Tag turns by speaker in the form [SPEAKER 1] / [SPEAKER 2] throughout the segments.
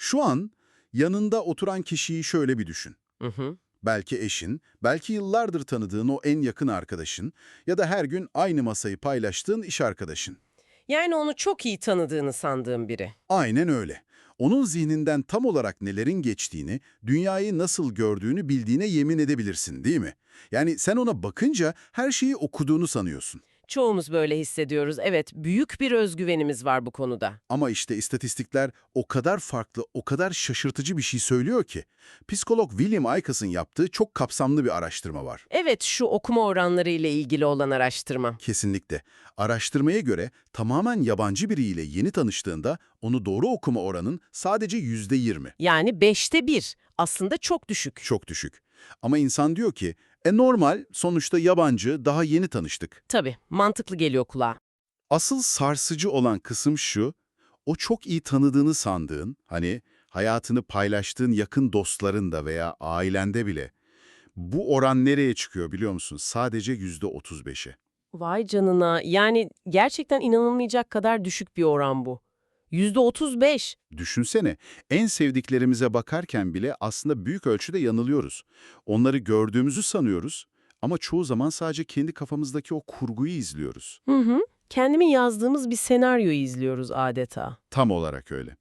[SPEAKER 1] Şu an yanında oturan kişiyi şöyle bir düşün.
[SPEAKER 2] Hı hı.
[SPEAKER 1] Belki eşin, belki yıllardır tanıdığın o en yakın arkadaşın ya da her gün aynı masayı paylaştığın iş arkadaşın.
[SPEAKER 2] Yani onu çok iyi tanıdığını sandığım biri.
[SPEAKER 1] Aynen öyle. Onun zihninden tam olarak nelerin geçtiğini, dünyayı nasıl gördüğünü bildiğine yemin edebilirsin, değil mi? Yani sen ona bakınca her şeyi okuduğunu sanıyorsun.
[SPEAKER 2] Çoğumuz böyle hissediyoruz. Evet, büyük bir özgüvenimiz var bu konuda.
[SPEAKER 1] Ama işte istatistikler o kadar farklı, o kadar şaşırtıcı bir şey söylüyor ki. Psikolog William Aykas'ın yaptığı çok kapsamlı bir araştırma var.
[SPEAKER 2] Evet, şu okuma oranları ile ilgili olan araştırma.
[SPEAKER 1] Kesinlikle. Araştırmaya göre tamamen yabancı biriyle yeni tanıştığında onu doğru okuma oranın sadece %20.
[SPEAKER 2] Yani 1/5. Aslında çok düşük.
[SPEAKER 1] Çok düşük. Ama insan diyor ki, normal, sonuçta yabancı, daha yeni tanıştık.
[SPEAKER 2] Tabii, mantıklı geliyor kulağa.
[SPEAKER 1] Asıl sarsıcı olan kısım şu, o çok iyi tanıdığını sandığın, hani hayatını paylaştığın yakın dostlarında veya ailende bile, bu oran nereye çıkıyor biliyor musun? Sadece %35'e.
[SPEAKER 2] Vay canına. Yani gerçekten inanılmayacak kadar düşük bir oran bu. %35.
[SPEAKER 1] Düşünsene, en sevdiklerimize bakarken bile aslında büyük ölçüde yanılıyoruz. Onları gördüğümüzü sanıyoruz ama çoğu zaman sadece kendi kafamızdaki o kurguyu izliyoruz.
[SPEAKER 2] Hı hı. Kendimi yazdığımız bir senaryoyu izliyoruz adeta.
[SPEAKER 1] Tam olarak öyle.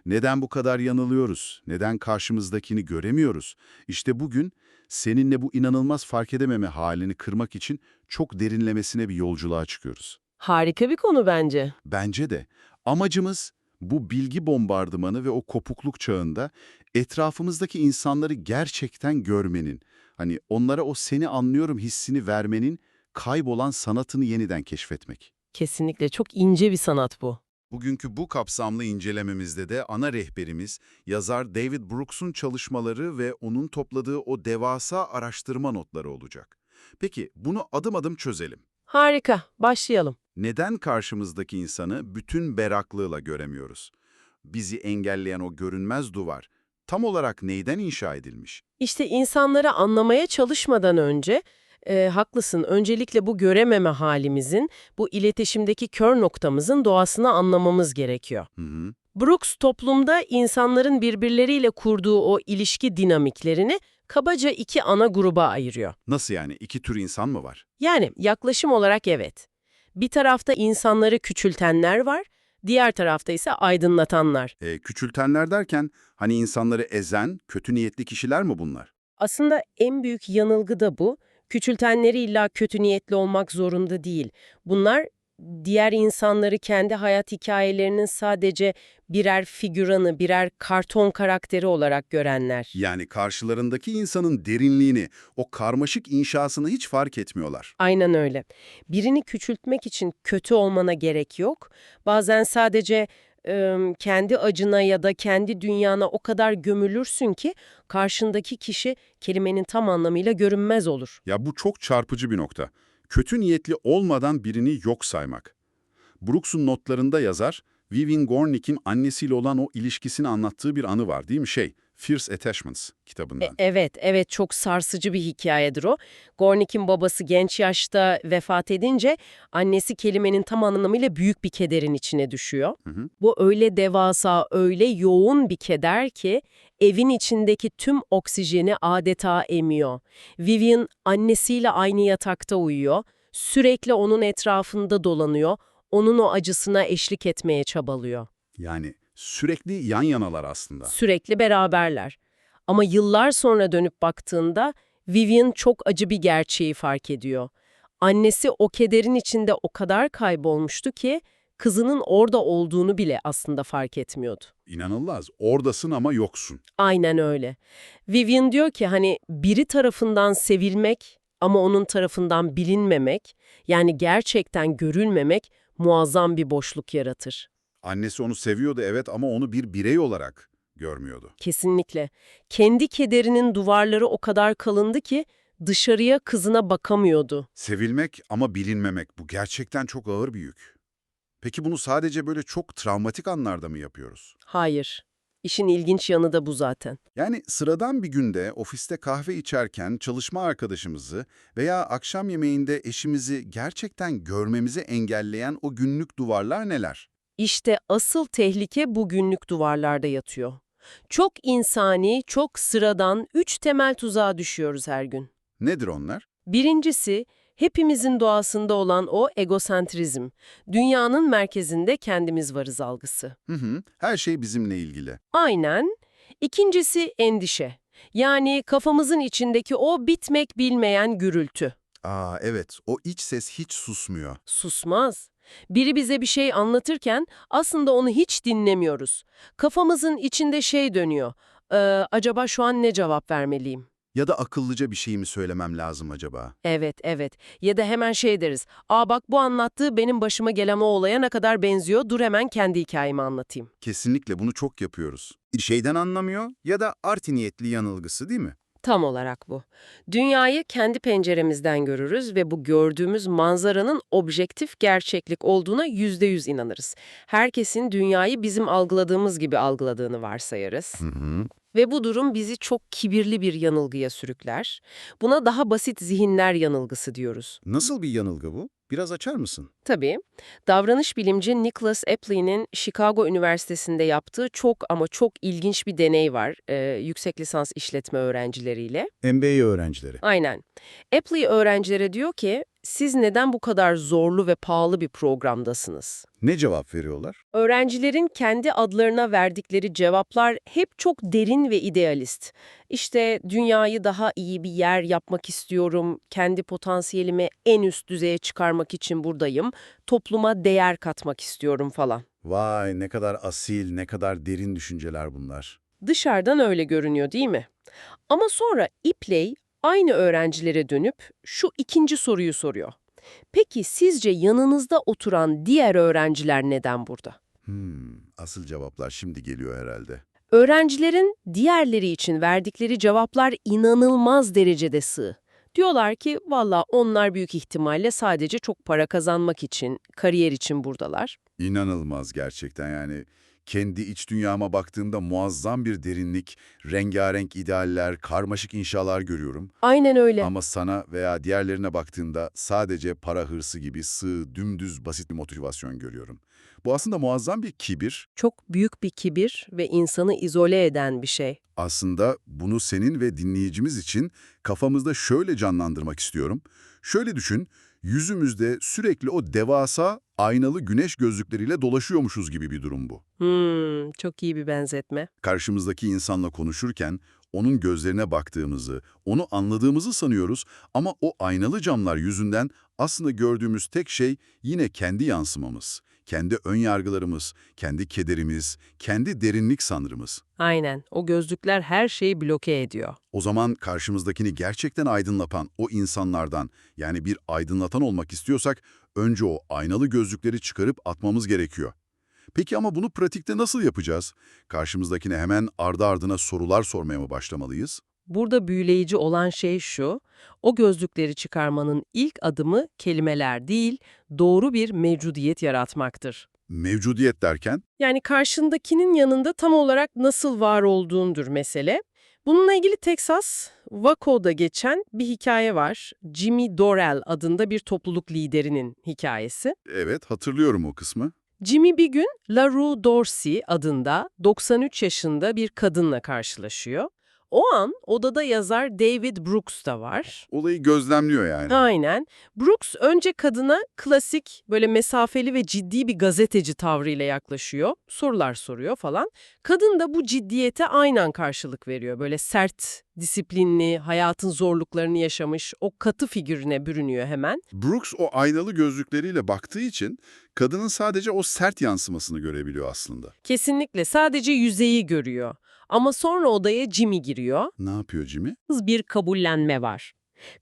[SPEAKER 1] Neden bu kadar yanılıyoruz? Neden karşımızdakini göremiyoruz? İşte bugün seninle bu inanılmaz fark edememe halini kırmak için çok derinlemesine bir yolculuğa çıkıyoruz.
[SPEAKER 2] Harika bir konu bence.
[SPEAKER 1] Bence de. Amacımız bu bilgi bombardımanı ve o kopukluk çağında etrafımızdaki insanları gerçekten görmenin, hani onlara o seni anlıyorum hissini vermenin, kaybolan sanatını yeniden keşfetmek.
[SPEAKER 2] Kesinlikle çok ince bir sanat bu.
[SPEAKER 1] Bugünkü bu kapsamlı incelememizde de ana rehberimiz, yazar David Brooks'un çalışmaları ve onun topladığı o devasa araştırma notları olacak. Peki bunu adım adım çözelim.
[SPEAKER 2] Harika, başlayalım.
[SPEAKER 1] Neden karşımızdaki insanı bütün berraklığıyla göremiyoruz? Bizi engelleyen o görünmez duvar tam olarak neyden inşa edilmiş?
[SPEAKER 2] İşte insanları anlamaya çalışmadan önce, haklısın, öncelikle bu görememe halimizin, bu iletişimdeki kör noktamızın doğasını anlamamız gerekiyor.
[SPEAKER 1] Hı hı.
[SPEAKER 2] Brooks toplumda insanların birbirleriyle kurduğu o ilişki dinamiklerini kabaca iki ana gruba ayırıyor.
[SPEAKER 1] Nasıl yani? İki tür insan mı var?
[SPEAKER 2] Yani yaklaşım olarak evet. Bir tarafta insanları küçültenler var, diğer tarafta ise aydınlatanlar.
[SPEAKER 1] Küçültenler derken hani insanları ezen, kötü niyetli kişiler mi bunlar?
[SPEAKER 2] Aslında en büyük yanılgı da bu. Küçültenleri illa kötü niyetli olmak zorunda değil. Bunlar diğer insanları kendi hayat hikayelerinin sadece birer figüranı, birer karton karakteri olarak görenler.
[SPEAKER 1] Yani karşılarındaki insanın derinliğini, o karmaşık inşasını hiç fark etmiyorlar.
[SPEAKER 2] Aynen öyle. Birini küçültmek için kötü olmana gerek yok. Bazen sadece kendi acına ya da kendi dünyana o kadar gömülürsün ki karşındaki kişi kelimenin tam anlamıyla görünmez olur.
[SPEAKER 1] Ya bu çok çarpıcı bir nokta. Kötü niyetli olmadan birini yok saymak. Brooks'un notlarında yazar, Vivian Gornick'in annesiyle olan o ilişkisini anlattığı bir anı var değil mi? Fierce Attachments kitabından.
[SPEAKER 2] Evet, çok sarsıcı bir hikayedir o. Gornick'in babası genç yaşta vefat edince annesi kelimenin tam anlamıyla büyük bir kederin içine düşüyor.
[SPEAKER 1] Hı hı.
[SPEAKER 2] Bu öyle devasa, öyle yoğun bir keder ki evin içindeki tüm oksijeni adeta emiyor. Vivian annesiyle aynı yatakta uyuyor, sürekli onun etrafında dolanıyor, onun o acısına eşlik etmeye çabalıyor.
[SPEAKER 1] Yani sürekli yan yanalar aslında.
[SPEAKER 2] Sürekli beraberler. Ama yıllar sonra dönüp baktığında Vivian çok acı bir gerçeği fark ediyor. Annesi o kederin içinde o kadar kaybolmuştu ki kızının orada olduğunu bile aslında fark etmiyordu.
[SPEAKER 1] İnanılmaz. Oradasın ama yoksun.
[SPEAKER 2] Aynen öyle. Vivian diyor ki hani biri tarafından sevilmek ama onun tarafından bilinmemek, yani gerçekten görülmemek muazzam bir boşluk yaratır.
[SPEAKER 1] Annesi onu seviyordu evet ama onu bir birey olarak görmüyordu.
[SPEAKER 2] Kesinlikle. Kendi kederinin duvarları o kadar kalındı ki dışarıya kızına bakamıyordu.
[SPEAKER 1] Sevilmek ama bilinmemek bu gerçekten çok ağır bir yük. Peki bunu sadece böyle çok travmatik anlarda mı yapıyoruz?
[SPEAKER 2] Hayır. İşin ilginç yanı da bu zaten.
[SPEAKER 1] Yani sıradan bir günde ofiste kahve içerken çalışma arkadaşımızı veya akşam yemeğinde eşimizi gerçekten görmemizi engelleyen o günlük duvarlar neler?
[SPEAKER 2] İşte asıl tehlike bu günlük duvarlarda yatıyor. Çok insani, çok sıradan 3 temel tuzağa düşüyoruz her gün.
[SPEAKER 1] Nedir onlar?
[SPEAKER 2] Birincisi, hepimizin doğasında olan o egosentrizm. Dünyanın merkezinde kendimiz varız algısı.
[SPEAKER 1] Hı hı, her şey bizimle ilgili.
[SPEAKER 2] Aynen. İkincisi endişe. Yani kafamızın içindeki o bitmek bilmeyen gürültü.
[SPEAKER 1] Aa evet, o iç ses hiç susmuyor.
[SPEAKER 2] Susmaz. Biri bize bir şey anlatırken aslında onu hiç dinlemiyoruz. Kafamızın içinde şey dönüyor. Acaba şu an ne cevap vermeliyim?
[SPEAKER 1] Ya da akıllıca bir şey mi söylemem lazım acaba?
[SPEAKER 2] Evet, evet. Ya da hemen şey deriz. Aa bak bu anlattığı benim başıma gelen o olaya ne kadar benziyor. Dur hemen kendi hikayemi anlatayım.
[SPEAKER 1] Kesinlikle bunu çok yapıyoruz. Şeyden anlamıyor ya da arti niyetli yanılgısı değil mi?
[SPEAKER 2] Tam olarak bu. Dünyayı kendi penceremizden görürüz ve bu gördüğümüz manzaranın objektif gerçeklik olduğuna %100 inanırız. Herkesin dünyayı bizim algıladığımız gibi algıladığını varsayarız.
[SPEAKER 1] Hı hı.
[SPEAKER 2] Ve bu durum bizi çok kibirli bir yanılgıya sürükler. Buna daha basit zihinler yanılgısı diyoruz.
[SPEAKER 1] Nasıl bir yanılgı bu? Biraz açar mısın?
[SPEAKER 2] Tabii, davranış bilimci Nicholas Epley'nin Chicago Üniversitesi'nde yaptığı çok ama çok ilginç bir deney var, yüksek lisans işletme öğrencileriyle.
[SPEAKER 1] MBA öğrencileri.
[SPEAKER 2] Aynen. Epley öğrencilere diyor ki, siz neden bu kadar zorlu ve pahalı bir programdasınız?
[SPEAKER 1] Ne cevap veriyorlar?
[SPEAKER 2] Öğrencilerin kendi adlarına verdikleri cevaplar hep çok derin ve idealist. İşte dünyayı daha iyi bir yer yapmak istiyorum, kendi potansiyelimi en üst düzeye çıkarmak için buradayım, topluma değer katmak istiyorum falan.
[SPEAKER 1] Vay ne kadar asil, ne kadar derin düşünceler bunlar.
[SPEAKER 2] Dışarıdan öyle görünüyor değil mi? Ama sonra Epley aynı öğrencilere dönüp şu ikinci soruyu soruyor. Peki sizce yanınızda oturan diğer öğrenciler neden burada?
[SPEAKER 1] Asıl cevaplar şimdi geliyor herhalde.
[SPEAKER 2] Öğrencilerin diğerleri için verdikleri cevaplar inanılmaz derecede sığ. Diyorlar ki valla onlar büyük ihtimalle sadece çok para kazanmak için, kariyer için buradalar.
[SPEAKER 1] İnanılmaz gerçekten yani. Kendi iç dünyama baktığımda muazzam bir derinlik, rengarenk idealler, karmaşık inşalar görüyorum.
[SPEAKER 2] Aynen öyle.
[SPEAKER 1] Ama sana veya diğerlerine baktığımda sadece para hırsı gibi sığ, dümdüz, basit bir motivasyon görüyorum. Bu aslında muazzam bir kibir.
[SPEAKER 2] Çok büyük bir kibir ve insanı izole eden bir şey.
[SPEAKER 1] Aslında bunu senin ve dinleyicimiz için kafamızda şöyle canlandırmak istiyorum. Şöyle düşün, yüzümüzde sürekli o devasa aynalı güneş gözlükleriyle dolaşıyormuşuz gibi bir durum bu.
[SPEAKER 2] Çok iyi bir benzetme.
[SPEAKER 1] Karşımızdaki insanla konuşurken onun gözlerine baktığımızı, onu anladığımızı sanıyoruz ama o aynalı camlar yüzünden aslında gördüğümüz tek şey yine kendi yansımamız, kendi önyargılarımız, kendi kederimiz, kendi derinlik sanrımız.
[SPEAKER 2] Aynen. O gözlükler her şeyi bloke ediyor.
[SPEAKER 1] O zaman karşımızdakini gerçekten aydınlatan o insanlardan, yani bir aydınlatan olmak istiyorsak, önce o aynalı gözlükleri çıkarıp atmamız gerekiyor. Peki ama bunu pratikte nasıl yapacağız? Karşımızdakine hemen ardı ardına sorular sormaya mı başlamalıyız?
[SPEAKER 2] Burada büyüleyici olan şey şu, o gözlükleri çıkarmanın ilk adımı kelimeler değil, doğru bir mevcudiyet yaratmaktır.
[SPEAKER 1] Mevcudiyet derken?
[SPEAKER 2] Yani karşındakinin yanında tam olarak nasıl var olduğundur mesele. Bununla ilgili Texas, Waco'da geçen bir hikaye var. Jimmy Dorrell adında bir topluluk liderinin hikayesi.
[SPEAKER 1] Evet, hatırlıyorum o kısmı.
[SPEAKER 2] Jimmy bir gün LaRue Dorsey adında 93 yaşında bir kadınla karşılaşıyor. O an odada yazar David Brooks da var.
[SPEAKER 1] Olayı gözlemliyor yani.
[SPEAKER 2] Aynen. Brooks önce kadına klasik böyle mesafeli ve ciddi bir gazeteci tavrıyla yaklaşıyor. Sorular soruyor falan. Kadın da bu ciddiyete aynen karşılık veriyor. Böyle sert, disiplinli, hayatın zorluklarını yaşamış o katı figürüne bürünüyor hemen.
[SPEAKER 1] Brooks o aynalı gözlükleriyle baktığı için kadının sadece o sert yansımasını görebiliyor aslında.
[SPEAKER 2] Kesinlikle sadece yüzeyi görüyor. Ama sonra odaya Jimmy giriyor.
[SPEAKER 1] Ne yapıyor Jimmy?
[SPEAKER 2] Bir kabullenme var.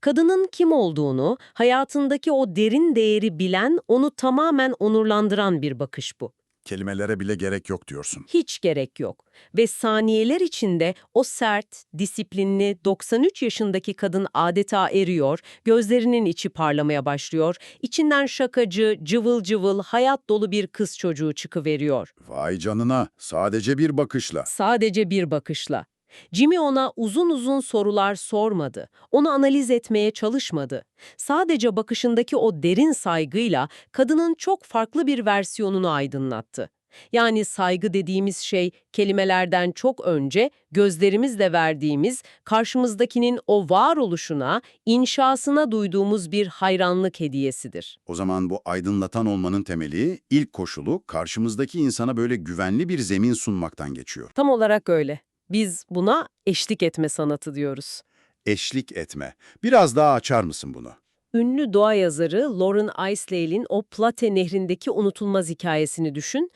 [SPEAKER 2] Kadının kim olduğunu, hayatındaki o derin değeri bilen, onu tamamen onurlandıran bir bakış bu.
[SPEAKER 1] Kelimelere bile gerek yok diyorsun.
[SPEAKER 2] Hiç gerek yok. Ve saniyeler içinde o sert, disiplinli 93 yaşındaki kadın adeta eriyor, gözlerinin içi parlamaya başlıyor, içinden şakacı, cıvıl cıvıl, hayat dolu bir kız çocuğu çıkıveriyor.
[SPEAKER 1] Vay canına, sadece bir bakışla.
[SPEAKER 2] Sadece bir bakışla. Jimmy ona uzun uzun sorular sormadı. Onu analiz etmeye çalışmadı. Sadece bakışındaki o derin saygıyla kadının çok farklı bir versiyonunu aydınlattı. Yani saygı dediğimiz şey kelimelerden çok önce gözlerimizle verdiğimiz, karşımızdakinin o varoluşuna, inşasına duyduğumuz bir hayranlık hediyesidir.
[SPEAKER 1] O zaman bu aydınlatan olmanın temeli, ilk koşulu karşımızdaki insana böyle güvenli bir zemin sunmaktan geçiyor.
[SPEAKER 2] Tam olarak öyle. Biz buna eşlik etme sanatı diyoruz.
[SPEAKER 1] Eşlik etme. Biraz daha açar mısın bunu?
[SPEAKER 2] Ünlü doğa yazarı Lauren Eisdale'in o Platte Nehri'ndeki unutulmaz hikayesini düşün.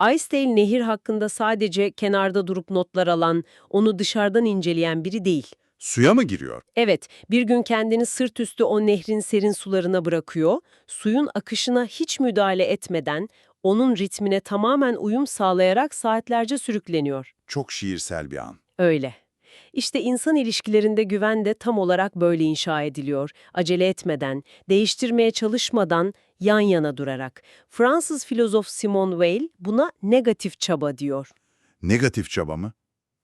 [SPEAKER 2] Eisdale nehir hakkında sadece kenarda durup notlar alan, onu dışarıdan inceleyen biri değil.
[SPEAKER 1] Suya mı giriyor?
[SPEAKER 2] Evet, bir gün kendini sırt üstü o nehrin serin sularına bırakıyor, suyun akışına hiç müdahale etmeden, onun ritmine tamamen uyum sağlayarak saatlerce sürükleniyor.
[SPEAKER 1] Çok şiirsel bir an.
[SPEAKER 2] Öyle. İşte insan ilişkilerinde güven de tam olarak böyle inşa ediliyor. Acele etmeden, değiştirmeye çalışmadan, yan yana durarak. Fransız filozof Simone Weil buna negatif çaba diyor.
[SPEAKER 1] Negatif çaba mı?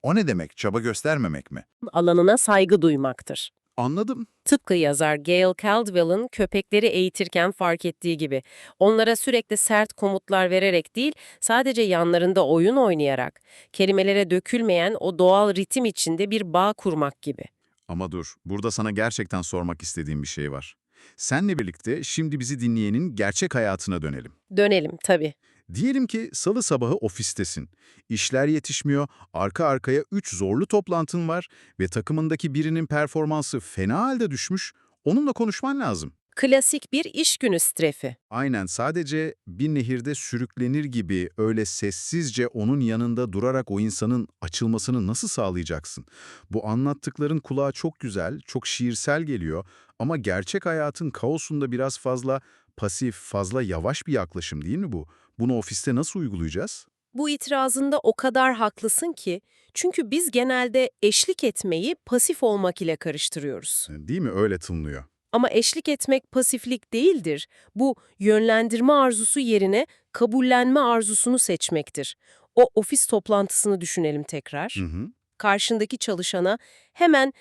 [SPEAKER 1] O ne demek? Çaba göstermemek mi?
[SPEAKER 2] Alanına saygı duymaktır.
[SPEAKER 1] Anladım.
[SPEAKER 2] Tıpkı yazar Gail Caldwell'ın köpekleri eğitirken fark ettiği gibi, onlara sürekli sert komutlar vererek değil, sadece yanlarında oyun oynayarak, kelimelere dökülmeyen o doğal ritim içinde bir bağ kurmak gibi.
[SPEAKER 3] Ama dur, burada sana gerçekten sormak istediğim bir şey var. Senle birlikte şimdi bizi dinleyenin gerçek hayatına dönelim.
[SPEAKER 2] Dönelim tabii.
[SPEAKER 3] Diyelim ki salı sabahı ofistesin. İşler yetişmiyor, arka arkaya 3 zorlu toplantın var ve takımındaki birinin performansı fena halde düşmüş, onunla konuşman lazım.
[SPEAKER 2] Klasik bir iş günü strefi.
[SPEAKER 3] Aynen, sadece bir nehirde sürüklenir gibi öyle sessizce onun yanında durarak o insanın açılmasını nasıl sağlayacaksın? Bu anlattıkların kulağa çok güzel, çok şiirsel geliyor ama gerçek hayatın kaosunda biraz fazla pasif, fazla yavaş bir yaklaşım değil mi bu? Bunu ofiste nasıl uygulayacağız?
[SPEAKER 2] Bu itirazında o kadar haklısın ki, çünkü biz genelde eşlik etmeyi pasif olmak ile karıştırıyoruz.
[SPEAKER 3] Değil mi? Öyle tınlıyor.
[SPEAKER 2] Ama eşlik etmek pasiflik değildir. Bu yönlendirme arzusu yerine kabullenme arzusunu seçmektir. O ofis toplantısını düşünelim tekrar.
[SPEAKER 3] Hı hı.
[SPEAKER 2] Karşındaki çalışana hemen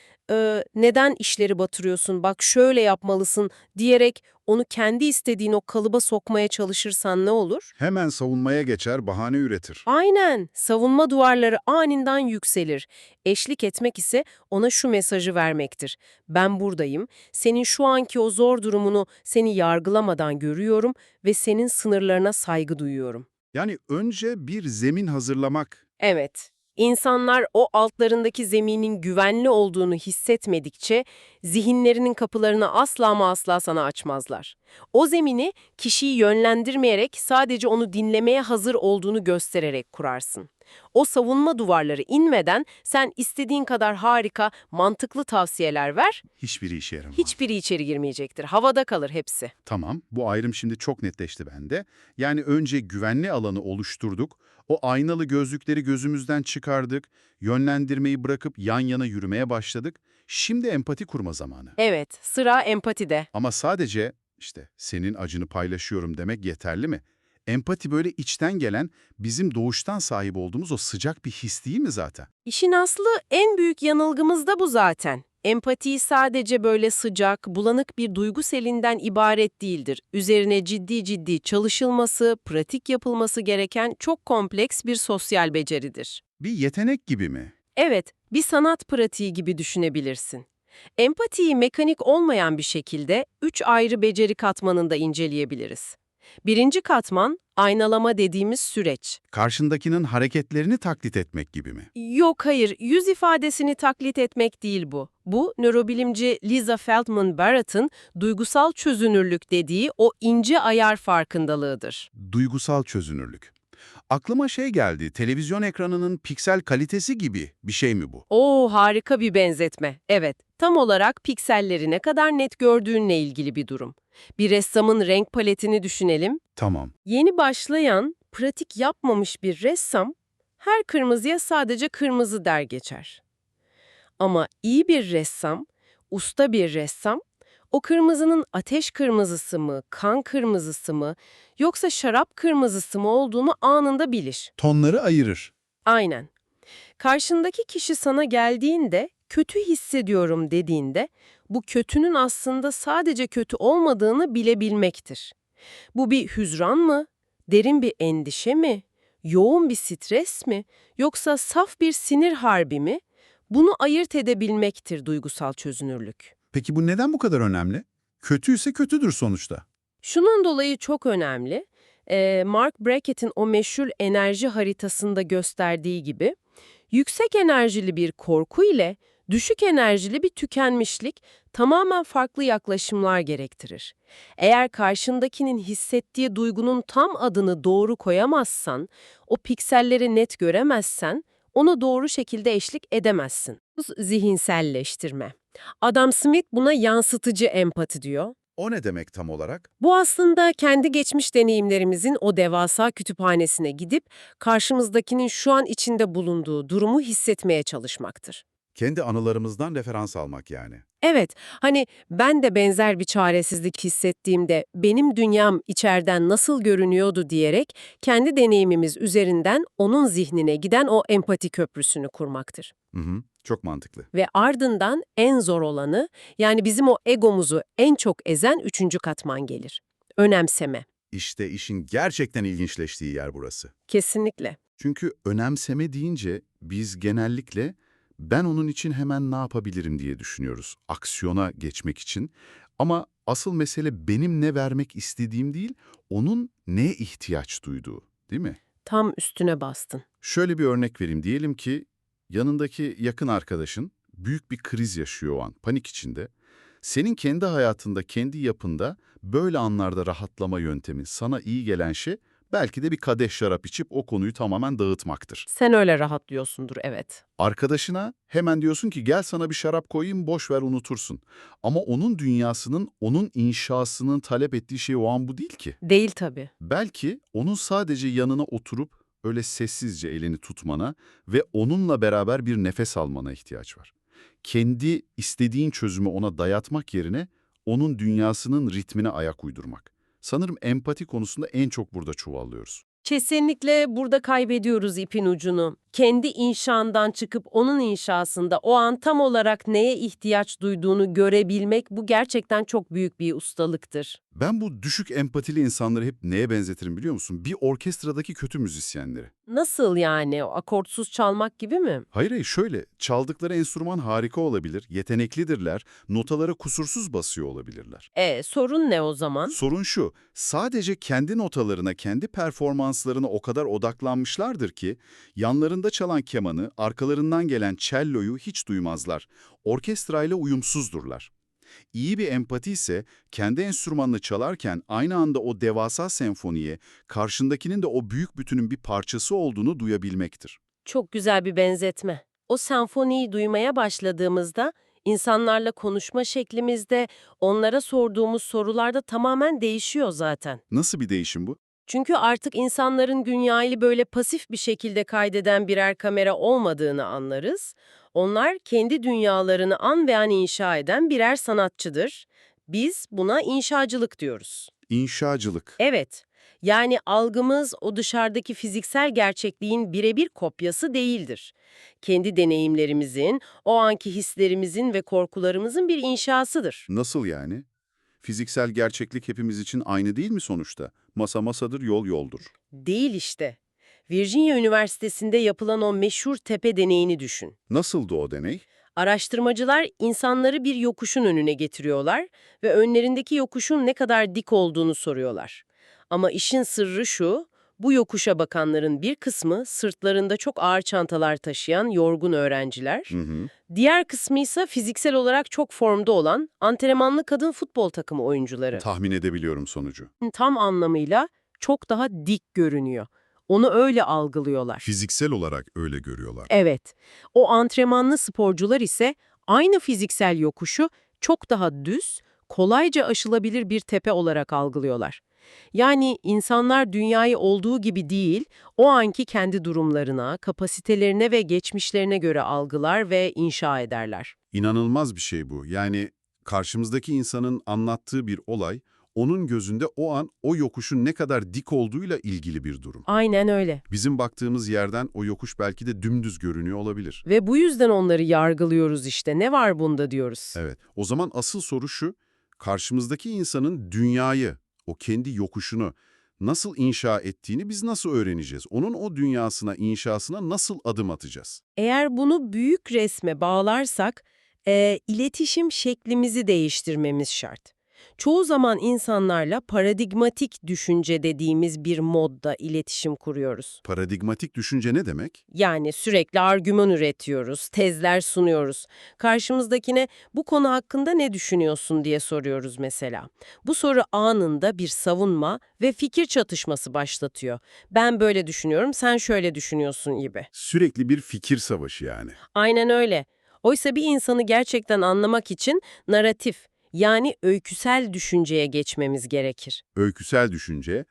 [SPEAKER 2] neden işleri batırıyorsun, bak şöyle yapmalısın diyerek onu kendi istediğin o kalıba sokmaya çalışırsan ne olur?
[SPEAKER 3] Hemen savunmaya geçer, bahane üretir.
[SPEAKER 2] Aynen, savunma duvarları aniden yükselir. Eşlik etmek ise ona şu mesajı vermektir. Ben buradayım, senin şu anki o zor durumunu seni yargılamadan görüyorum ve senin sınırlarına saygı duyuyorum.
[SPEAKER 3] Yani önce bir zemin hazırlamak.
[SPEAKER 2] Evet, insanlar o altlarındaki zeminin güvenli olduğunu hissetmedikçe zihinlerinin kapılarını asla ama asla sana açmazlar. O zemini kişiyi yönlendirmeyerek sadece onu dinlemeye hazır olduğunu göstererek kurarsın. O savunma duvarları inmeden sen istediğin kadar harika, mantıklı tavsiyeler ver,
[SPEAKER 1] Hiçbiri işe yaramaz.
[SPEAKER 2] hiçbiri içeri girmeyecektir. Havada kalır hepsi.
[SPEAKER 1] Tamam, bu ayrım şimdi çok netleşti bende. Yani önce güvenli alanı oluşturduk, o aynalı gözlükleri gözümüzden çıkardık, yönlendirmeyi bırakıp yan yana yürümeye başladık. Şimdi empati kurma zamanı.
[SPEAKER 2] Evet, sıra empatide.
[SPEAKER 1] Ama sadece işte senin acını paylaşıyorum demek yeterli mi? Empati böyle içten gelen, bizim doğuştan sahip olduğumuz o sıcak bir his değil mi zaten?
[SPEAKER 2] İşin aslı en büyük yanılgımız da bu zaten. Empati sadece böyle sıcak, bulanık bir duygu selinden ibaret değildir. Üzerine ciddi çalışılması, pratik yapılması gereken çok kompleks bir sosyal beceridir.
[SPEAKER 1] Bir yetenek gibi mi?
[SPEAKER 2] Evet, bir sanat pratiği gibi düşünebilirsin. Empatiyi mekanik olmayan bir şekilde 3 ayrı beceri katmanında inceleyebiliriz. Birinci katman, aynalama dediğimiz süreç.
[SPEAKER 1] Karşındakinin hareketlerini taklit etmek gibi mi?
[SPEAKER 2] Yok hayır, yüz ifadesini taklit etmek değil bu. Bu, nörobilimci Lisa Feldman Barrett'ın duygusal çözünürlük dediği o ince ayar farkındalığıdır.
[SPEAKER 1] Duygusal çözünürlük. Aklıma şey geldi, televizyon ekranının piksel kalitesi gibi bir şey mi bu?
[SPEAKER 2] Oo, harika bir benzetme. Evet, tam olarak pikselleri ne kadar net gördüğünle ilgili bir durum. Bir ressamın renk paletini düşünelim.
[SPEAKER 1] Tamam.
[SPEAKER 2] Yeni başlayan, pratik yapmamış bir ressam, her kırmızıya sadece kırmızı der geçer. Ama iyi bir ressam, usta bir ressam, o kırmızının ateş kırmızısı mı, kan kırmızısı mı, yoksa şarap kırmızısı mı olduğunu anında bilir.
[SPEAKER 1] Tonları ayırır.
[SPEAKER 2] Aynen. Karşındaki kişi sana geldiğinde, kötü hissediyorum dediğinde, bu kötünün aslında sadece kötü olmadığını bilebilmektir. Bu bir hüzran mı? Derin bir endişe mi? Yoğun bir stres mi, yoksa saf bir sinir harbi mi? Bunu ayırt edebilmektir duygusal çözünürlük.
[SPEAKER 3] Peki bu neden bu kadar önemli? Kötüyse kötüdür sonuçta.
[SPEAKER 2] Şunun dolayı çok önemli. Mark Brackett'in o meşhur enerji haritasında gösterdiği gibi, yüksek enerjili bir korku ile düşük enerjili bir tükenmişlik tamamen farklı yaklaşımlar gerektirir. Eğer karşındakinin hissettiği duygunun tam adını doğru koyamazsan, o pikselleri net göremezsen, ona doğru şekilde eşlik edemezsin. Bu zihinselleştirme. Adam Smith buna yansıtıcı empati diyor.
[SPEAKER 3] O ne demek tam olarak?
[SPEAKER 2] Bu aslında kendi geçmiş deneyimlerimizin o devasa kütüphanesine gidip karşımızdakinin şu an içinde bulunduğu durumu hissetmeye çalışmaktır.
[SPEAKER 3] Kendi anılarımızdan referans almak yani.
[SPEAKER 2] Evet, hani ben de benzer bir çaresizlik hissettiğimde benim dünyam içeriden nasıl görünüyordu diyerek kendi deneyimimiz üzerinden onun zihnine giden o empati köprüsünü kurmaktır.
[SPEAKER 3] Çok mantıklı.
[SPEAKER 2] Ve ardından en zor olanı, yani bizim o egomuzu en çok ezen üçüncü katman gelir. Önemseme.
[SPEAKER 3] İşte işin gerçekten ilginçleştiği yer burası.
[SPEAKER 2] Kesinlikle.
[SPEAKER 1] Çünkü önemseme deyince biz genellikle ben onun için hemen ne yapabilirim diye düşünüyoruz. Aksiyona geçmek için. Ama asıl mesele benim ne vermek istediğim değil, onun neye ihtiyaç duyduğu, değil mi?
[SPEAKER 2] Tam üstüne bastın.
[SPEAKER 1] Şöyle bir örnek vereyim. Diyelim ki yanındaki yakın arkadaşın büyük bir kriz yaşıyor o an, panik içinde. Senin kendi hayatında, kendi yapında böyle anlarda rahatlama yöntemi, sana iyi gelen şey belki de bir kadeh şarap içip o konuyu tamamen dağıtmaktır.
[SPEAKER 2] Sen öyle rahatlıyorsundur, evet.
[SPEAKER 1] Arkadaşına hemen diyorsun ki gel sana bir şarap koyayım, boş ver unutursun. Ama onun dünyasının, onun inşasının talep ettiği şey o an bu değil ki.
[SPEAKER 2] Değil tabii.
[SPEAKER 1] Belki onun sadece yanına oturup öyle sessizce elini tutmana ve onunla beraber bir nefes almana ihtiyaç var. Kendi istediğin çözümü ona dayatmak yerine onun dünyasının ritmine ayak uydurmak. Sanırım empati konusunda en çok burada çuvallıyoruz.
[SPEAKER 2] Kesinlikle burada kaybediyoruz ipin ucunu. Kendi inşaından çıkıp onun inşasında o an tam olarak neye ihtiyaç duyduğunu görebilmek bu gerçekten çok büyük bir ustalıktır.
[SPEAKER 1] Ben bu düşük empatili insanları hep neye benzetirim biliyor musun? Bir orkestradaki kötü müzisyenleri.
[SPEAKER 2] Nasıl yani? Akortsuz çalmak gibi mi?
[SPEAKER 1] Hayır hayır şöyle, çaldıkları enstrüman harika olabilir, yeteneklidirler, notaları kusursuz basıyor olabilirler.
[SPEAKER 2] Sorun ne o zaman?
[SPEAKER 1] Sorun şu, sadece kendi notalarına, kendi performanslarına o kadar odaklanmışlardır ki, yanlarında çalan kemanı, arkalarından gelen celloyu hiç duymazlar. Orkestrayla uyumsuzdurlar. İyi bir empati ise kendi enstrümanını çalarken aynı anda o devasa senfoniye, karşındakinin de o büyük bütünün bir parçası olduğunu duyabilmektir.
[SPEAKER 2] Çok güzel bir benzetme. O senfoniyi duymaya başladığımızda insanlarla konuşma şeklimizde, onlara sorduğumuz sorularda tamamen değişiyor zaten.
[SPEAKER 1] Nasıl bir değişim bu?
[SPEAKER 2] Çünkü artık insanların dünyayı böyle pasif bir şekilde kaydeden birer kamera olmadığını anlarız. Onlar kendi dünyalarını an ve an inşa eden birer sanatçıdır. Biz buna inşacılık diyoruz.
[SPEAKER 1] İnşacılık.
[SPEAKER 2] Evet, yani algımız o dışarıdaki fiziksel gerçekliğin birebir kopyası değildir. Kendi deneyimlerimizin, o anki hislerimizin ve korkularımızın bir inşasıdır.
[SPEAKER 1] Nasıl yani? Fiziksel gerçeklik hepimiz için aynı değil mi sonuçta? Masa masadır, yol yoldur.
[SPEAKER 2] Değil işte. Virginia Üniversitesi'nde yapılan o meşhur tepe deneyini düşün.
[SPEAKER 1] Nasıldı o deney?
[SPEAKER 2] Araştırmacılar insanları bir yokuşun önüne getiriyorlar ve önlerindeki yokuşun ne kadar dik olduğunu soruyorlar. Ama işin sırrı şu, bu yokuşa bakanların bir kısmı sırtlarında çok ağır çantalar taşıyan yorgun öğrenciler,
[SPEAKER 1] Hı hı.
[SPEAKER 2] diğer kısmı ise fiziksel olarak çok formda olan antrenmanlı kadın futbol takımı oyuncuları.
[SPEAKER 1] Tahmin edebiliyorum sonucu.
[SPEAKER 2] Tam anlamıyla çok daha dik görünüyor. Onu öyle algılıyorlar.
[SPEAKER 1] Fiziksel olarak öyle görüyorlar.
[SPEAKER 2] Evet, o antrenmanlı sporcular ise aynı fiziksel yokuşu çok daha düz, kolayca aşılabilir bir tepe olarak algılıyorlar. Yani insanlar dünyayı olduğu gibi değil, o anki kendi durumlarına, kapasitelerine ve geçmişlerine göre algılar ve inşa ederler.
[SPEAKER 1] İnanılmaz bir şey bu. Yani karşımızdaki insanın anlattığı bir olay, onun gözünde o an o yokuşun ne kadar dik olduğuyla ilgili bir durum.
[SPEAKER 2] Aynen öyle.
[SPEAKER 1] Bizim baktığımız yerden o yokuş belki de dümdüz görünüyor olabilir.
[SPEAKER 2] Ve bu yüzden onları yargılıyoruz işte. Ne var bunda diyoruz.
[SPEAKER 1] Evet. O zaman asıl soru şu, karşımızdaki insanın dünyayı, o kendi yokuşunu nasıl inşa ettiğini biz nasıl öğreneceğiz? Onun o dünyasına, inşasına nasıl adım atacağız?
[SPEAKER 2] Eğer bunu büyük resme bağlarsak, iletişim şeklimizi değiştirmemiz şart. Çoğu zaman insanlarla paradigmatik düşünce dediğimiz bir modda iletişim kuruyoruz.
[SPEAKER 1] Paradigmatik düşünce ne demek?
[SPEAKER 2] Yani sürekli argüman üretiyoruz, tezler sunuyoruz. Karşımızdakine bu konu hakkında ne düşünüyorsun diye soruyoruz mesela. Bu soru anında bir savunma ve fikir çatışması başlatıyor. Ben böyle düşünüyorum, sen şöyle düşünüyorsun gibi.
[SPEAKER 1] Sürekli bir fikir savaşı yani.
[SPEAKER 2] Aynen öyle. Oysa bir insanı gerçekten anlamak için naratif, yani öyküsel düşünceye geçmemiz gerekir.
[SPEAKER 1] Öyküsel düşünce.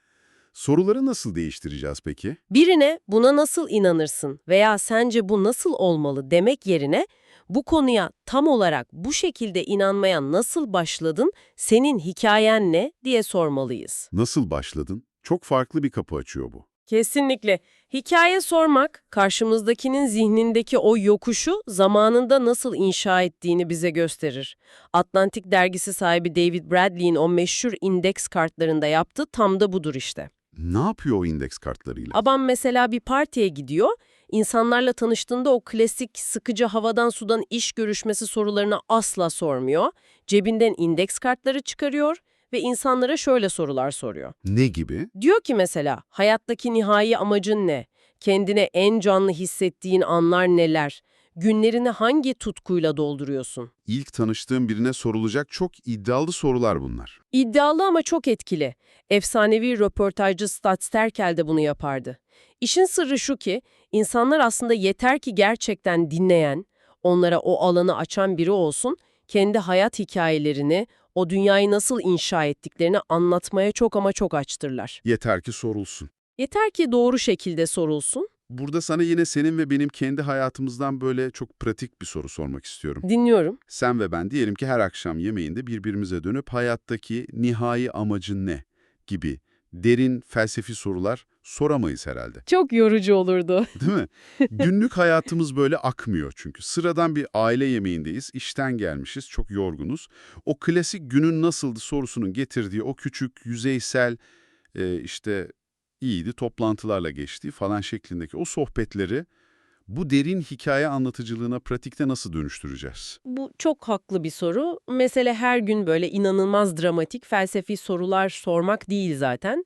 [SPEAKER 1] Soruları nasıl değiştireceğiz peki?
[SPEAKER 2] Birine buna nasıl inanırsın veya sence bu nasıl olmalı demek yerine bu konuya tam olarak bu şekilde inanmaya nasıl başladın, senin hikayen ne diye sormalıyız.
[SPEAKER 1] Nasıl başladın? Çok farklı bir kapı açıyor bu.
[SPEAKER 2] Kesinlikle. Hikaye sormak, karşımızdakinin zihnindeki o yokuşu zamanında nasıl inşa ettiğini bize gösterir. Atlantik dergisi sahibi David Bradley'in o meşhur indeks kartlarında yaptığı tam da budur işte.
[SPEAKER 1] Ne yapıyor o indeks kartlarıyla?
[SPEAKER 2] Adam mesela bir partiye gidiyor, insanlarla tanıştığında o klasik sıkıcı havadan sudan iş görüşmesi sorularını asla sormuyor. Cebinden indeks kartları çıkarıyor ve insanlara şöyle sorular soruyor.
[SPEAKER 1] Ne gibi?
[SPEAKER 2] Diyor ki mesela, hayattaki nihai amacın ne? Kendine en canlı hissettiğin anlar neler? Günlerini hangi tutkuyla dolduruyorsun?
[SPEAKER 1] İlk tanıştığım birine sorulacak çok iddialı sorular bunlar.
[SPEAKER 2] İddialı ama çok etkili. Efsanevi röportajcı Stats Terkel de bunu yapardı. İşin sırrı şu ki, insanlar aslında yeter ki gerçekten dinleyen, onlara o alanı açan biri olsun, kendi hayat hikayelerini, o dünyayı nasıl inşa ettiklerini anlatmaya çok ama çok açtırlar.
[SPEAKER 1] Yeter ki sorulsun.
[SPEAKER 2] Yeter ki doğru şekilde sorulsun.
[SPEAKER 1] Burada sana yine senin ve benim kendi hayatımızdan böyle çok pratik bir soru sormak istiyorum.
[SPEAKER 2] Dinliyorum.
[SPEAKER 1] Sen ve ben diyelim ki her akşam yemeğinde birbirimize dönüp hayattaki nihai amacın ne gibi derin felsefi sorular soramayız herhalde.
[SPEAKER 2] Çok yorucu olurdu.
[SPEAKER 1] Değil mi? Günlük hayatımız böyle akmıyor çünkü. Sıradan bir aile yemeğindeyiz, işten gelmişiz, çok yorgunuz. O klasik günün nasıldı sorusunun getirdiği o küçük, yüzeysel, işte iyiydi, toplantılarla geçtiği falan şeklindeki o sohbetleri bu derin hikaye anlatıcılığına pratikte nasıl dönüştüreceğiz?
[SPEAKER 2] Bu çok haklı bir soru. Mesele her gün böyle inanılmaz dramatik felsefi sorular sormak değil zaten.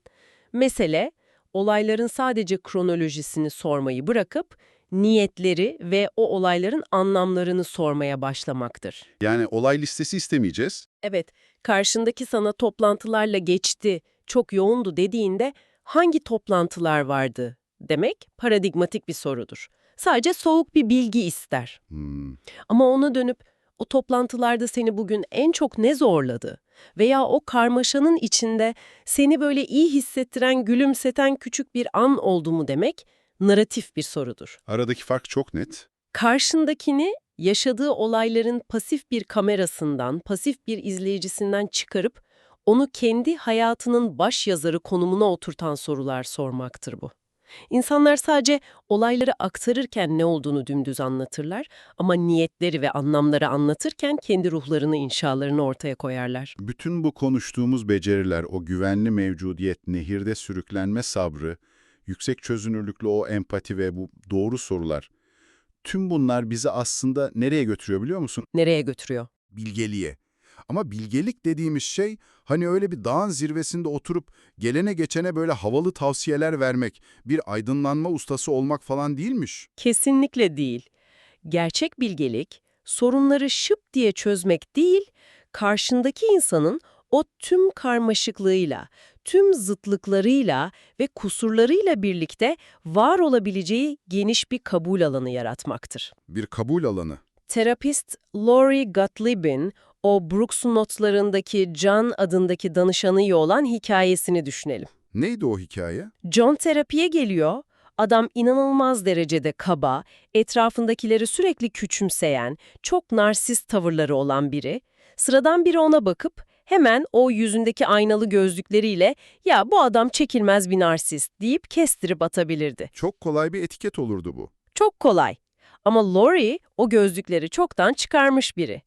[SPEAKER 2] Mesele, olayların sadece kronolojisini sormayı bırakıp niyetleri ve o olayların anlamlarını sormaya başlamaktır.
[SPEAKER 1] Yani olay listesi istemeyeceğiz.
[SPEAKER 2] Evet, karşındaki sana toplantılarla geçti, çok yoğundu dediğinde hangi toplantılar vardı demek paradigmatik bir sorudur. Sadece soğuk bir bilgi ister. Ama ona dönüp o toplantılarda seni bugün en çok ne zorladı? Veya o karmaşanın içinde seni böyle iyi hissettiren, gülümseten küçük bir an oldu mu demek naratif bir sorudur.
[SPEAKER 1] Aradaki fark çok net.
[SPEAKER 2] Karşındakini yaşadığı olayların pasif bir kamerasından, pasif bir izleyicisinden çıkarıp onu kendi hayatının başyazarı konumuna oturtan sorular sormaktır bu. İnsanlar sadece olayları aktarırken ne olduğunu dümdüz anlatırlar ama niyetleri ve anlamları anlatırken kendi ruhlarını, inşalarını ortaya koyarlar.
[SPEAKER 1] Bütün bu konuştuğumuz beceriler, o güvenli mevcudiyet, nehirde sürüklenme sabrı, yüksek çözünürlüklü o empati ve bu doğru sorular, tüm bunlar bizi aslında nereye götürüyor biliyor musun?
[SPEAKER 2] Nereye götürüyor?
[SPEAKER 1] Bilgeliğe. Ama bilgelik dediğimiz şey hani öyle bir dağın zirvesinde oturup gelene geçene böyle havalı tavsiyeler vermek, bir aydınlanma ustası olmak falan değilmiş.
[SPEAKER 2] Kesinlikle değil. Gerçek bilgelik, sorunları şıp diye çözmek değil, karşındaki insanın o tüm karmaşıklığıyla, tüm zıtlıklarıyla ve kusurlarıyla birlikte var olabileceği geniş bir kabul alanı yaratmaktır.
[SPEAKER 1] Bir kabul alanı.
[SPEAKER 2] Terapist Lori Gottlieb'in o Brooks'un notlarındaki John adındaki danışanıyla olan hikayesini düşünelim.
[SPEAKER 1] Neydi o hikaye?
[SPEAKER 2] John terapiye geliyor. Adam inanılmaz derecede kaba, etrafındakileri sürekli küçümseyen, çok narsist tavırları olan biri. Sıradan biri ona bakıp hemen o yüzündeki aynalı gözlükleriyle "Ya bu adam çekilmez bir narsist" deyip kestirip atabilirdi.
[SPEAKER 1] Çok kolay bir etiket olurdu bu.
[SPEAKER 2] Çok kolay. Ama Lori o gözlükleri çoktan çıkarmış biri.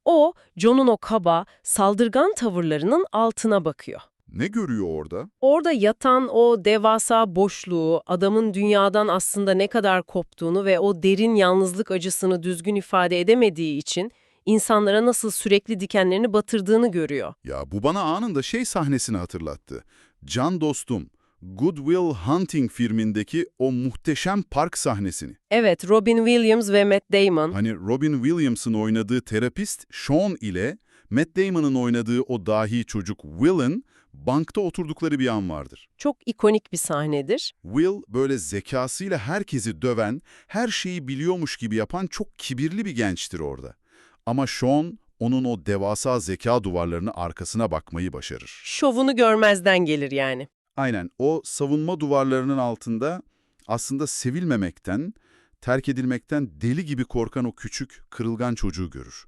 [SPEAKER 2] O, John'un o kaba, saldırgan tavırlarının altına bakıyor.
[SPEAKER 1] Ne görüyor orada?
[SPEAKER 2] Orada yatan o devasa boşluğu, adamın dünyadan aslında ne kadar koptuğunu ve o derin yalnızlık acısını düzgün ifade edemediği için insanlara nasıl sürekli dikenlerini batırdığını görüyor.
[SPEAKER 1] Ya bu bana anında sahnesini hatırlattı. Can Dostum, Good Will Hunting filmindeki o muhteşem park sahnesini.
[SPEAKER 2] Evet, Robin Williams ve Matt Damon.
[SPEAKER 1] Hani Robin Williams'ın oynadığı terapist Sean ile Matt Damon'ın oynadığı o dahi çocuk Will'ın bankta oturdukları bir an vardır.
[SPEAKER 2] Çok ikonik bir sahnedir.
[SPEAKER 1] Will böyle zekasıyla herkesi döven, her şeyi biliyormuş gibi yapan çok kibirli bir gençtir orada. Ama Sean onun o devasa zeka duvarlarının arkasına bakmayı başarır.
[SPEAKER 2] Şovunu görmezden gelir yani.
[SPEAKER 1] Aynen o savunma duvarlarının altında aslında sevilmemekten, terk edilmekten deli gibi korkan o küçük, kırılgan çocuğu görür.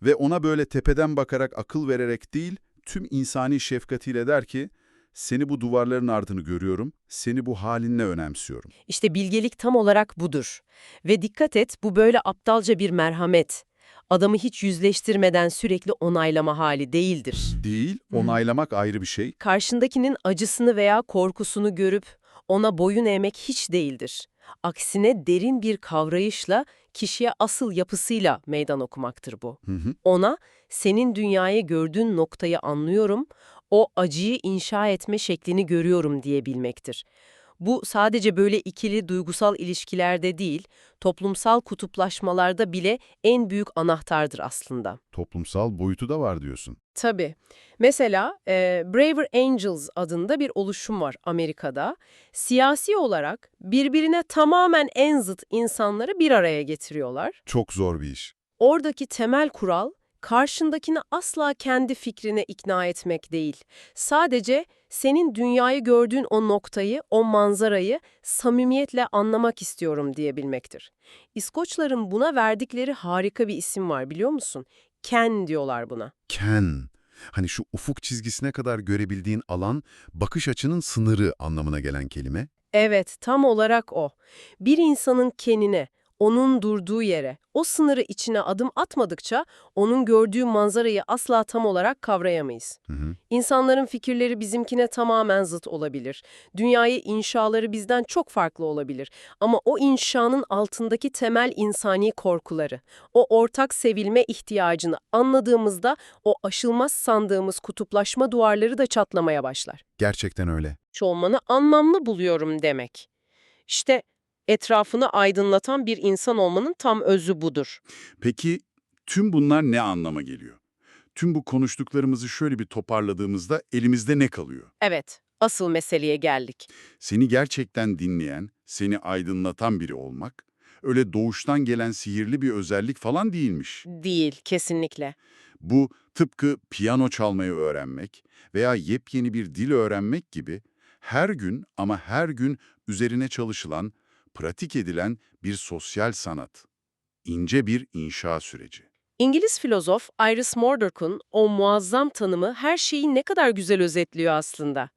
[SPEAKER 1] Ve ona böyle tepeden bakarak akıl vererek değil, tüm insani şefkatiyle der ki, seni bu duvarların ardını görüyorum, seni bu halinle önemsiyorum.
[SPEAKER 2] İşte bilgelik tam olarak budur. Ve dikkat et, bu böyle aptalca bir merhamet. Adamı hiç yüzleştirmeden sürekli onaylama hali değildir.
[SPEAKER 1] Değil, onaylamak ayrı bir şey.
[SPEAKER 2] Karşındakinin acısını veya korkusunu görüp ona boyun eğmek hiç değildir. Aksine derin bir kavrayışla kişiye asıl yapısıyla meydan okumaktır bu. Ona senin dünyayı gördüğün noktayı anlıyorum, o acıyı inşa etme şeklini görüyorum diyebilmektir. Bu sadece böyle ikili duygusal ilişkilerde değil, toplumsal kutuplaşmalarda bile en büyük anahtardır aslında.
[SPEAKER 1] Toplumsal boyutu da var diyorsun.
[SPEAKER 2] Tabii. Mesela Braver Angels adında bir oluşum var Amerika'da. Siyasi olarak birbirine tamamen en zıt insanları bir araya getiriyorlar.
[SPEAKER 1] Çok zor bir iş.
[SPEAKER 2] Oradaki temel kural, karşındakini asla kendi fikrine ikna etmek değil. Sadece senin dünyayı gördüğün o noktayı, o manzarayı samimiyetle anlamak istiyorum diyebilmektir. İskoçların buna verdikleri harika bir isim var biliyor musun? Ken diyorlar buna.
[SPEAKER 1] Ken, hani şu ufuk çizgisine kadar görebildiğin alan, bakış açının sınırı anlamına gelen kelime.
[SPEAKER 2] Evet, tam olarak o. Bir insanın kenine, onun durduğu yere, o sınırı içine adım atmadıkça onun gördüğü manzarayı asla tam olarak kavrayamayız. İnsanların fikirleri bizimkine tamamen zıt olabilir. Dünyayı inşaları bizden çok farklı olabilir. Ama o inşanın altındaki temel insani korkuları, o ortak sevilme ihtiyacını anladığımızda o aşılmaz sandığımız kutuplaşma duvarları da çatlamaya başlar.
[SPEAKER 1] Gerçekten öyle.
[SPEAKER 2] Olmanı anlamlı buluyorum demek. İşte etrafını aydınlatan bir insan olmanın tam özü budur.
[SPEAKER 1] Peki tüm bunlar ne anlama geliyor? Tüm bu konuştuklarımızı şöyle bir toparladığımızda elimizde ne kalıyor?
[SPEAKER 2] Evet, asıl meseleye geldik.
[SPEAKER 1] Seni gerçekten dinleyen, seni aydınlatan biri olmak, öyle doğuştan gelen sihirli bir özellik falan değilmiş.
[SPEAKER 2] Değil, kesinlikle.
[SPEAKER 1] Bu tıpkı piyano çalmayı öğrenmek veya yepyeni bir dil öğrenmek gibi her gün ama her gün üzerine çalışılan, pratik edilen bir sosyal sanat. İnce bir inşa süreci.
[SPEAKER 2] İngiliz filozof Iris Murdoch'un o muazzam tanımı her şeyi ne kadar güzel özetliyor aslında.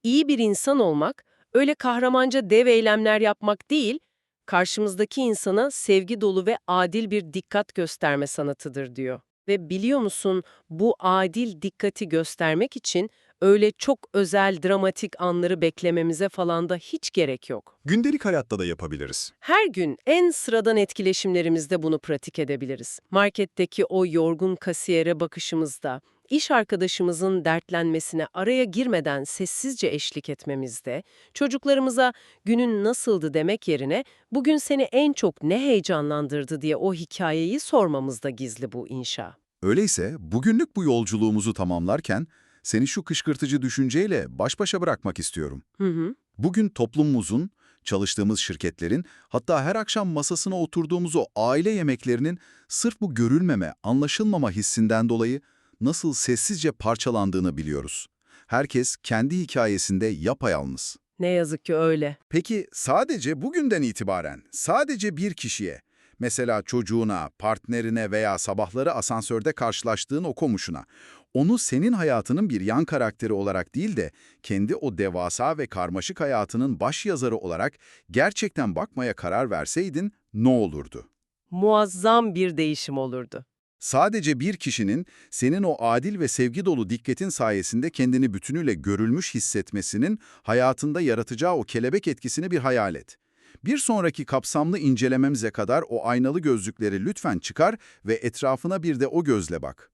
[SPEAKER 2] İyi bir insan olmak, öyle kahramanca dev eylemler yapmak değil, karşımızdaki insana sevgi dolu ve adil bir dikkat gösterme sanatıdır diyor. Ve biliyor musun, bu adil dikkati göstermek için öyle çok özel, dramatik anları beklememize falan da hiç gerek yok.
[SPEAKER 4] Gündelik hayatta da yapabiliriz.
[SPEAKER 2] Her gün en sıradan etkileşimlerimizde bunu pratik edebiliriz. Marketteki o yorgun kasiyere bakışımızda, iş arkadaşımızın dertlenmesine araya girmeden sessizce eşlik etmemizde, çocuklarımıza günün nasıldı demek yerine bugün seni en çok ne heyecanlandırdı diye o hikayeyi sormamızda gizli bu inşa.
[SPEAKER 3] Öyleyse bugünlük bu yolculuğumuzu tamamlarken seni şu kışkırtıcı düşünceyle baş başa bırakmak istiyorum. Bugün toplumumuzun, çalıştığımız şirketlerin, hatta her akşam masasına oturduğumuz o aile yemeklerinin sırf bu görülmeme, anlaşılmama hissinden dolayı nasıl sessizce parçalandığını biliyoruz. Herkes kendi hikayesinde yapayalnız.
[SPEAKER 2] Ne yazık ki öyle.
[SPEAKER 3] Peki sadece bugünden itibaren, sadece bir kişiye, mesela çocuğuna, partnerine veya sabahları asansörde karşılaştığın o komşuna, onu senin hayatının bir yan karakteri olarak değil de kendi o devasa ve karmaşık hayatının başyazarı olarak gerçekten bakmaya karar verseydin ne olurdu?
[SPEAKER 2] Muazzam bir değişim olurdu.
[SPEAKER 1] Sadece bir kişinin senin o adil ve sevgi dolu dikkatin sayesinde kendini bütünüyle görülmüş hissetmesinin hayatında yaratacağı o kelebek etkisini bir hayal et. Bir sonraki kapsamlı incelememize kadar o aynalı gözlükleri lütfen çıkar ve etrafına bir de o gözle bak.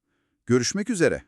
[SPEAKER 1] Görüşmek üzere.